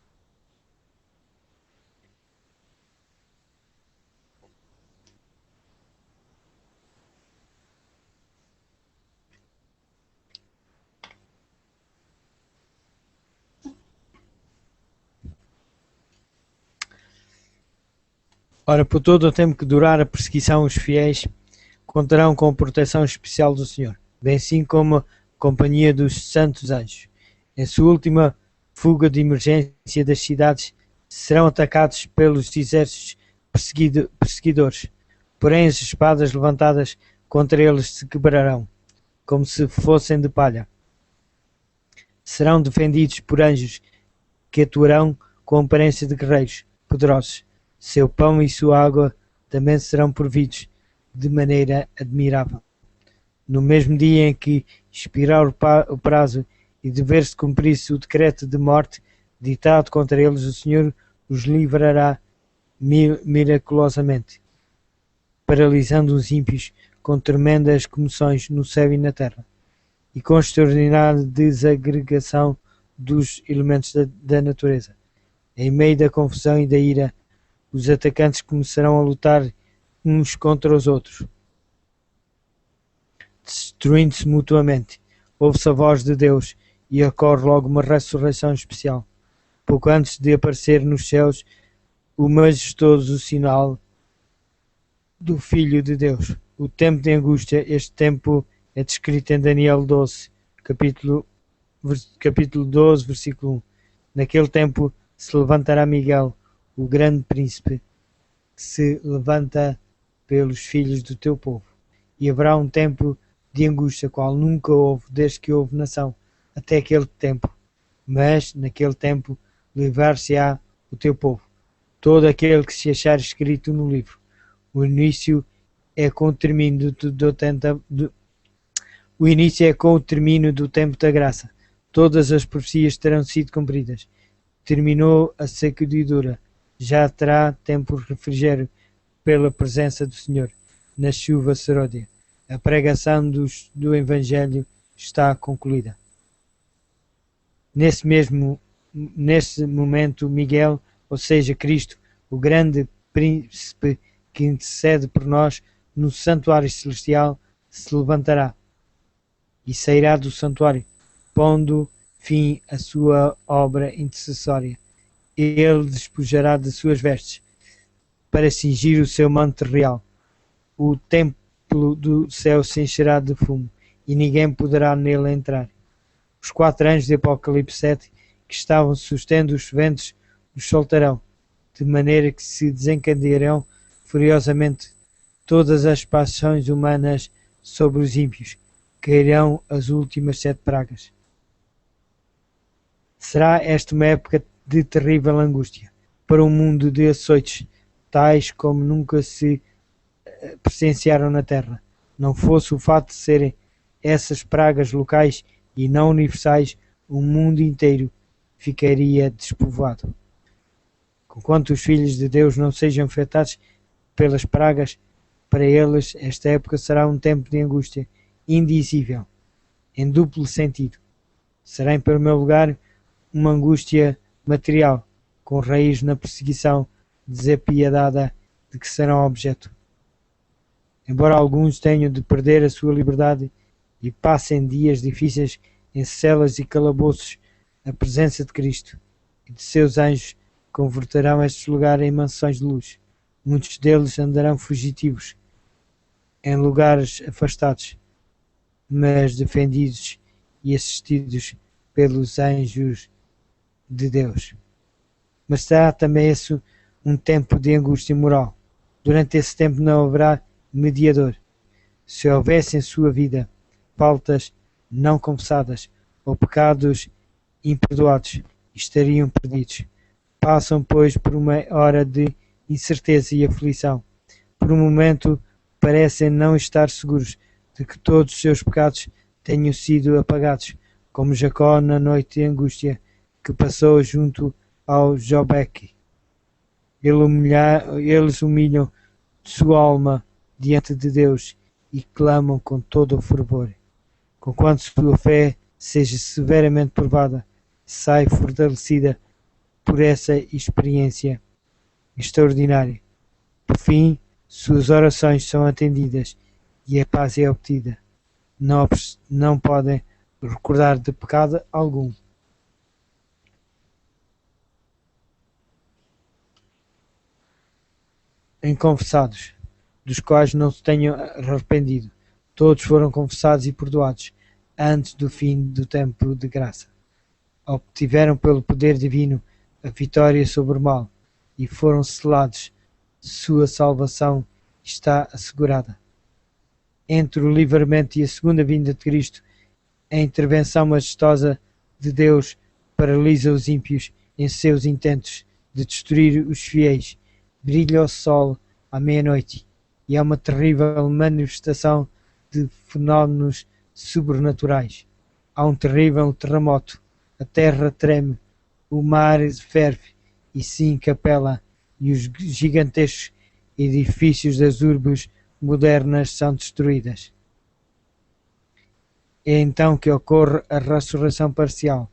Ora, por todo o tempo que durar a perseguição, os fiéis contarão com a proteção especial do Senhor, bem assim como a companhia dos santos anjos. Em sua última fuga de emergência das cidades, serão atacados pelos exércitos perseguidores, porém as espadas levantadas contra eles se quebrarão, como se fossem de palha. Serão defendidos por anjos que atuarão com a aparência de guerreiros poderosos. Seu pão e sua água também serão providos de maneira admirável. No mesmo dia em que expirar o prazo e dever-se cumprir-se o decreto de morte ditado contra eles, o Senhor os livrará miraculosamente, paralisando os ímpios com tremendas comoções no céu e na terra, e com extraordinária desagregação dos elementos da natureza. Em meio da confusão e da ira, os atacantes começarão a lutar uns contra os outros, destruindo-se mutuamente. Ouve-se a voz de Deus e ocorre logo uma ressurreição especial. Pouco antes de aparecer nos céus o majestoso sinal do Filho de Deus. O tempo de angústia, este tempo é descrito em Daniel 12, capítulo 12, versículo 1. Naquele tempo se levantará Miguel, o grande príncipe, que se levanta pelos filhos do teu povo. E haverá um tempo de angústia, qual nunca houve, desde que houve nação, até aquele tempo. Mas, naquele tempo, livrar-se-á o teu povo, todo aquele que se achar escrito no livro. O início é com o término do tempo da graça. Todas as profecias terão sido cumpridas. Terminou a sacudidura. Já terá tempo de refrigério pela presença do Senhor na chuva seródia. A pregação do Evangelho está concluída. Nesse momento, Miguel, ou seja, Cristo, o grande príncipe que intercede por nós no santuário celestial, se levantará e sairá do santuário, pondo fim à sua obra intercessória. Ele despojará de suas vestes para cingir o seu manto real. O templo do céu se encherá de fumo e ninguém poderá nele entrar. Os 4 anjos de Apocalipse 7 que estavam sustendo os ventos os soltarão, de maneira que se desencadearão furiosamente todas as paixões humanas sobre os ímpios. Cairão as últimas 7 pragas. Será esta uma época de terrível angústia para um mundo de açoites, tais como nunca se presenciaram na Terra. Não fosse o fato de serem essas pragas locais e não universais, o mundo inteiro ficaria despovoado. Conquanto os filhos de Deus não sejam afetados pelas pragas, para eles esta época será um tempo de angústia indizível, em duplo sentido. Será em primeiro lugar uma angústia material, com raiz na perseguição desapiedada de que serão objeto. Embora alguns tenham de perder a sua liberdade e passem dias difíceis em celas e calabouços, a presença de Cristo e de seus anjos converterão estes lugares em mansões de luz. Muitos deles andarão fugitivos em lugares afastados, mas defendidos e assistidos pelos anjos de Deus. Mas será também esse um tempo de angústia moral. Durante esse tempo não haverá mediador. Se houvesse em sua vida faltas não confessadas ou pecados imperdoados, estariam perdidos. Passam, pois, por uma hora de incerteza e aflição. Por um momento parecem não estar seguros de que todos os seus pecados tenham sido apagados, como Jacó na noite de angústia que passou junto ao Jobeque. Eles humilham sua alma diante de Deus e clamam com todo o fervor. Conquanto sua fé seja severamente provada, sai fortalecida por essa experiência extraordinária. Por fim, suas orações são atendidas e a paz é obtida. Não podem recordar de pecado algum. Inconfessados, dos quais não se tenham arrependido. Todos foram confessados e perdoados antes do fim do tempo de graça. Obtiveram pelo poder divino a vitória sobre o mal e foram selados. Sua salvação está assegurada. Entre o livramento e a segunda vinda de Cristo, a intervenção majestosa de Deus paralisa os ímpios em seus intentos de destruir os fiéis. Brilha o sol à meia-noite e há uma terrível manifestação de fenómenos sobrenaturais. Há um terrível terremoto, a terra treme, o mar ferve e se encapela e os gigantescos edifícios das urbes modernas são destruídas. É então que ocorre a ressurreição parcial.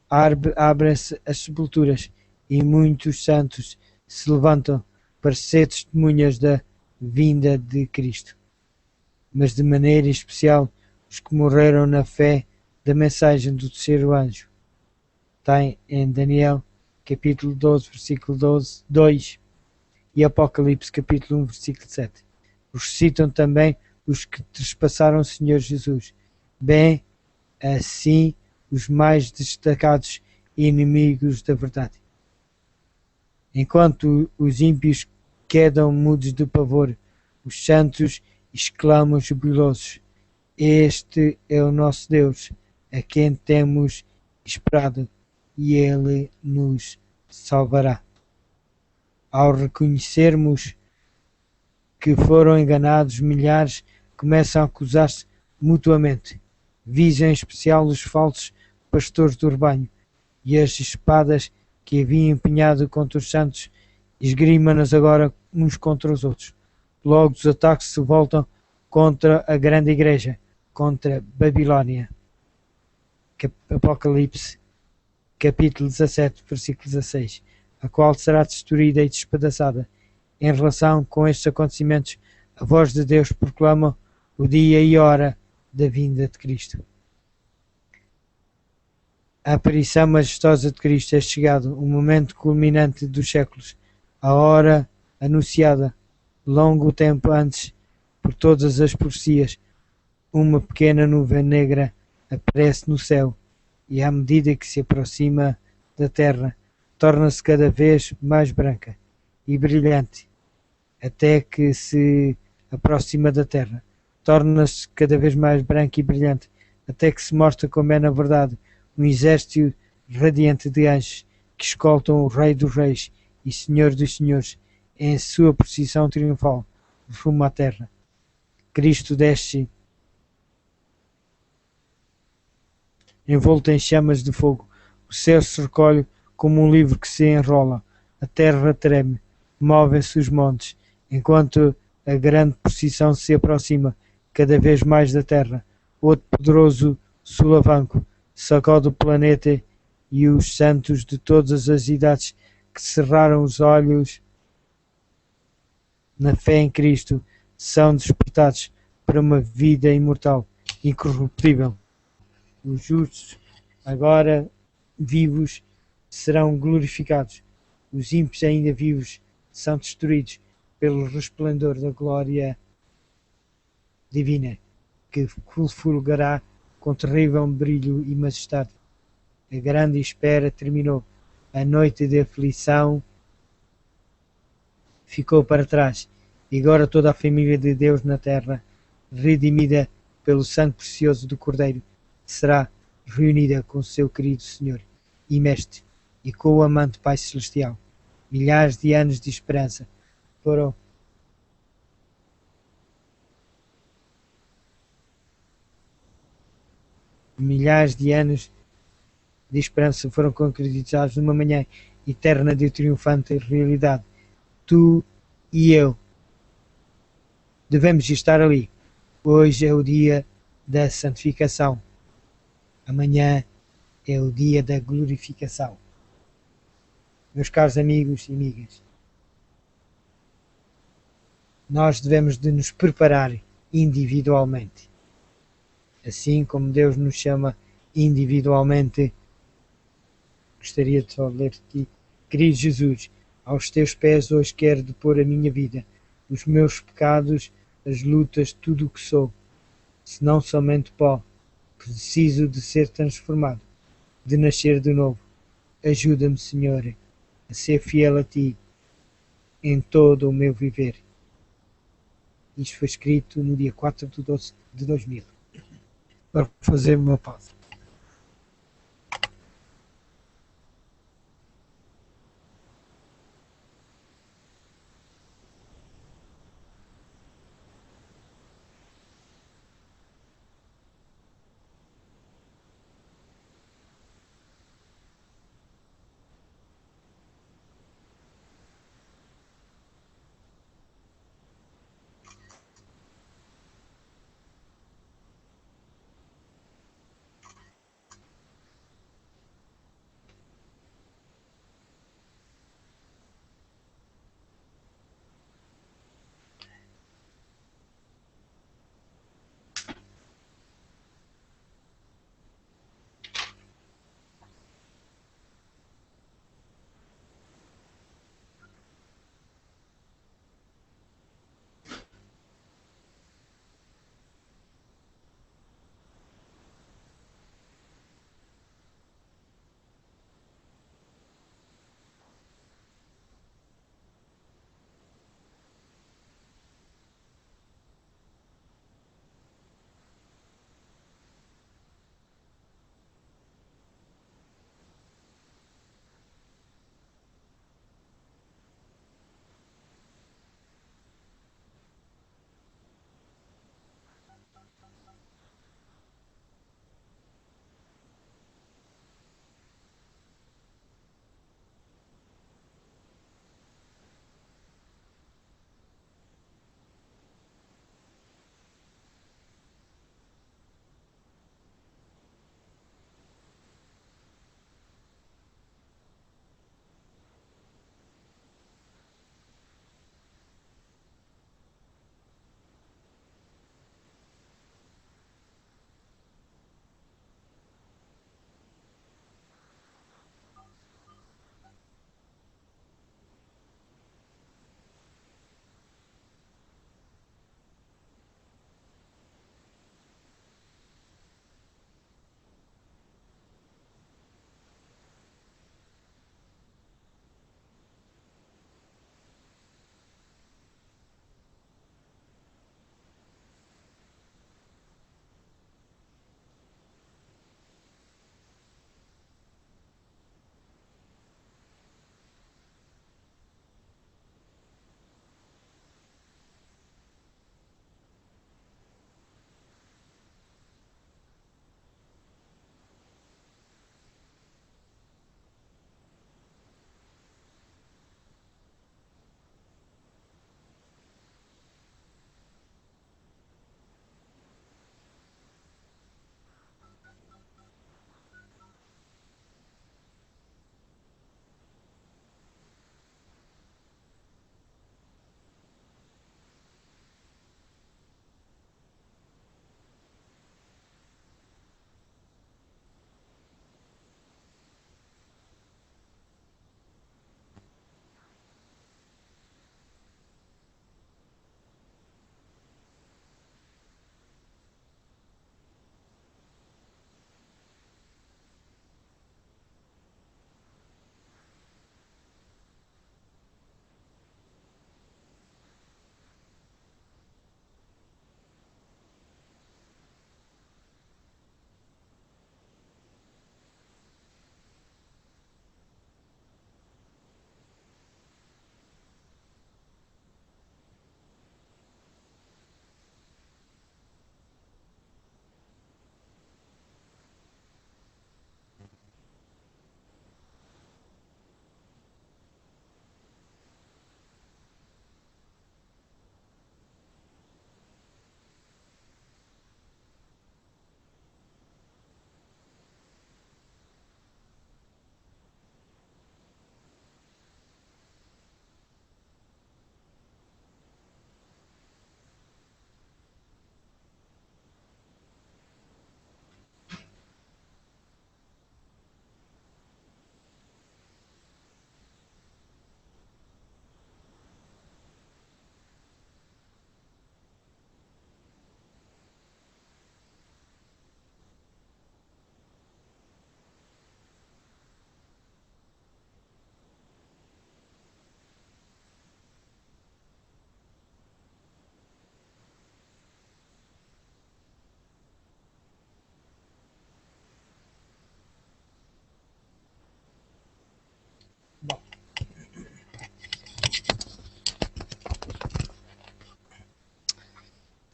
Abrem-se as sepulturas e muitos santos se levantam para ser testemunhas da vinda de Cristo. Mas de maneira especial os que morreram na fé da mensagem do terceiro anjo. Está em Daniel capítulo 12, versículo 2 e Apocalipse capítulo 1, versículo 7. Ressuscitam também os que trespassaram o Senhor Jesus. Bem, assim os mais destacados inimigos da verdade. Enquanto os ímpios quedam mudos de pavor, os santos exclamam jubilosos: Este é o nosso Deus, a quem temos esperado, e Ele nos salvará. Ao reconhecermos que foram enganados, milhares começam a acusar-se mutuamente. Visam em especial os falsos pastores do rebanho, e as espadas que haviam empenhado contra os santos esgrimam-nas agora uns contra os outros. Logo os ataques se voltam contra a grande igreja, contra Babilónia. Apocalipse capítulo 17, versículo 16, a qual será destruída e despedaçada. Em relação com estes acontecimentos, a voz de Deus proclama o dia e a hora da vinda de Cristo. A aparição majestosa de Cristo é chegado, o momento culminante dos séculos, a hora anunciada, longo tempo antes, por todas as profecias. Uma pequena nuvem negra aparece no céu e, à medida que se aproxima da terra, torna-se cada vez mais branca e brilhante, até que se aproxima da terra. Torna-se cada vez mais branca e brilhante, até que se mostra como é na verdade um exército radiante de anjos que escoltam o Rei dos Reis e Senhor dos Senhores em sua procissão triunfal rumo à terra. Cristo desce envolto em chamas de fogo. O céu se recolhe como um livro que se enrola. A terra treme, movem-se os montes, enquanto a grande procissão se aproxima cada vez mais da terra. Outro poderoso solavanco sacode o planeta e os santos de todas as idades que cerraram os olhos na fé em Cristo, são despertados para uma vida imortal, incorruptível. Os justos, agora vivos, serão glorificados. Os ímpios ainda vivos são destruídos pelo resplendor da glória divina, que fulgurará com terrível brilho e majestade. A grande espera terminou. A noite de aflição ficou para trás. E agora toda a família de Deus na terra, redimida pelo sangue precioso do Cordeiro, será reunida com o seu querido Senhor e Mestre e com o amante Pai Celestial. Milhares de anos de esperança foram concretizados numa manhã eterna de triunfante realidade. Tu e eu devemos estar ali. Hoje é o dia da santificação. Amanhã é o dia da glorificação. Meus caros amigos e amigas, nós devemos de nos preparar individualmente. Assim como Deus nos chama individualmente, gostaria de só ler aqui: querido Jesus, aos teus pés hoje quero depor a minha vida, os meus pecados, as lutas, tudo o que sou, senão somente pó. Preciso de ser transformado, de nascer de novo. Ajuda-me, Senhor, a ser fiel a Ti em todo o meu viver. Isto foi escrito no dia 4 de 12 de 2000. Para fazer uma pausa.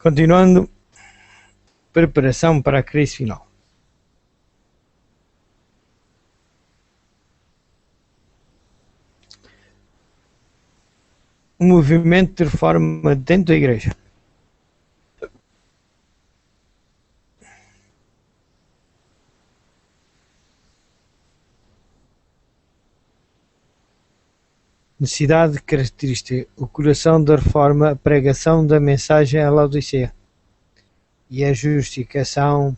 Continuando, preparação para a crise final. Um movimento de reforma dentro da igreja. Necessidade característica: o coração da reforma, a pregação da mensagem à Laodiceia e a justificação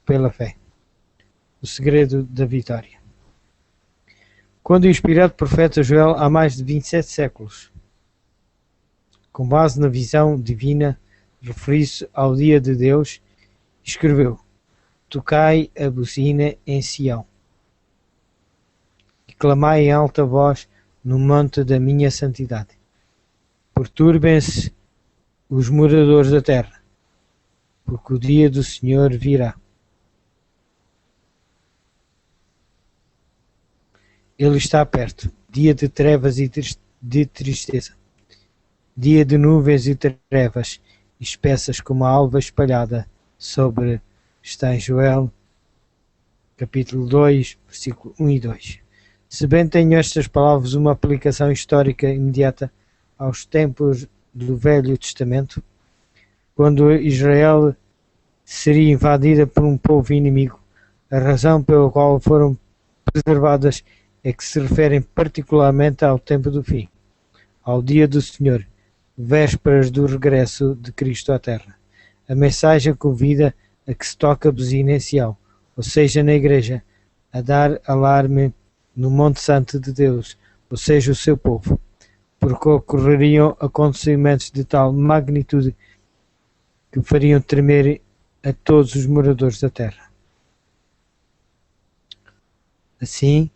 pela fé. O segredo da vitória. Quando o inspirado profeta Joel, há mais de 27 séculos, com base na visão divina, referiu-se ao dia de Deus, escreveu: tocai a buzina em Sião e clamai em alta voz no monte da minha santidade. Perturbem-se os moradores da terra, porque o dia do Senhor virá. Ele está perto, dia de trevas e de tristeza, dia de nuvens e trevas espessas como a alva espalhada sobre, está em Joel, capítulo 2, versículo 1 e 2. Se bem tenho estas palavras uma aplicação histórica imediata aos tempos do Velho Testamento, quando Israel seria invadida por um povo inimigo, a razão pela qual foram preservadas é que se referem particularmente ao tempo do fim, ao dia do Senhor, vésperas do regresso de Cristo à Terra. A mensagem convida a que se toque a buzina em Sião, ou seja, na igreja, a dar alarme no Monte Santo de Deus, ou seja, o seu povo, porque ocorreriam acontecimentos de tal magnitude que fariam tremer a todos os moradores da terra. Assim,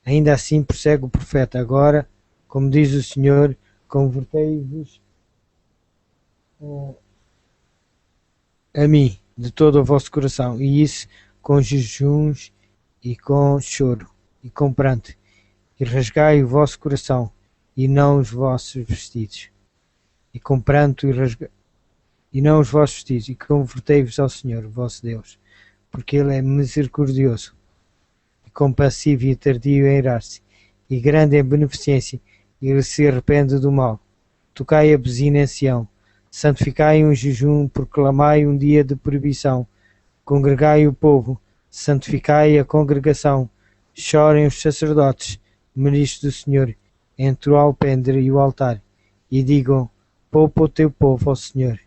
ainda assim prossegue o profeta: agora, como diz o Senhor, convertei-vos a mim de todo o vosso coração, e isso com jejuns e com choro e com pranto, e rasgai o vosso coração e não os vossos vestidos, e com pranto e não os vossos vestidos, e convertei-vos ao Senhor vosso Deus, porque Ele é misericordioso e compassivo e tardio em irar-se, e grande em beneficência, e Ele se arrepende do mal. Tocai a buzina em Sião, santificai um jejum, proclamai um dia de proibição, congregai o povo, santificai a congregação, chorem os sacerdotes, ministros do Senhor, entre o alpendre e o altar, e digam: poupa o teu povo ao Senhor.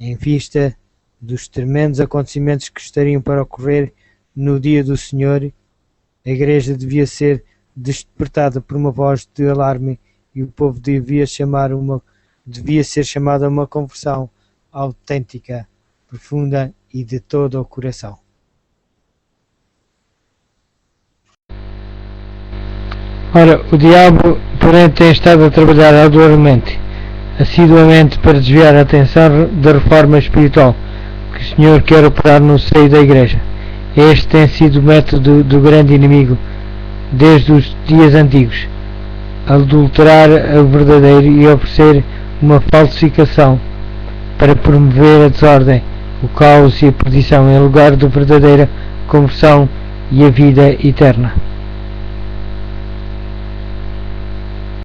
Em vista dos tremendos acontecimentos que estariam para ocorrer no dia do Senhor, a igreja devia ser despertada por uma voz de alarme, e o povo devia ser chamado a uma conversão autêntica, profunda e de todo o coração. Ora, o diabo, porém, tem estado a trabalhar arduamente, assiduamente, para desviar a atenção da reforma espiritual que o Senhor quer operar no seio da Igreja. Este tem sido o método do grande inimigo desde os dias antigos: adulterar o verdadeiro e oferecer uma falsificação para promover a desordem, o caos e a perdição, em lugar da verdadeira conversão e a vida eterna.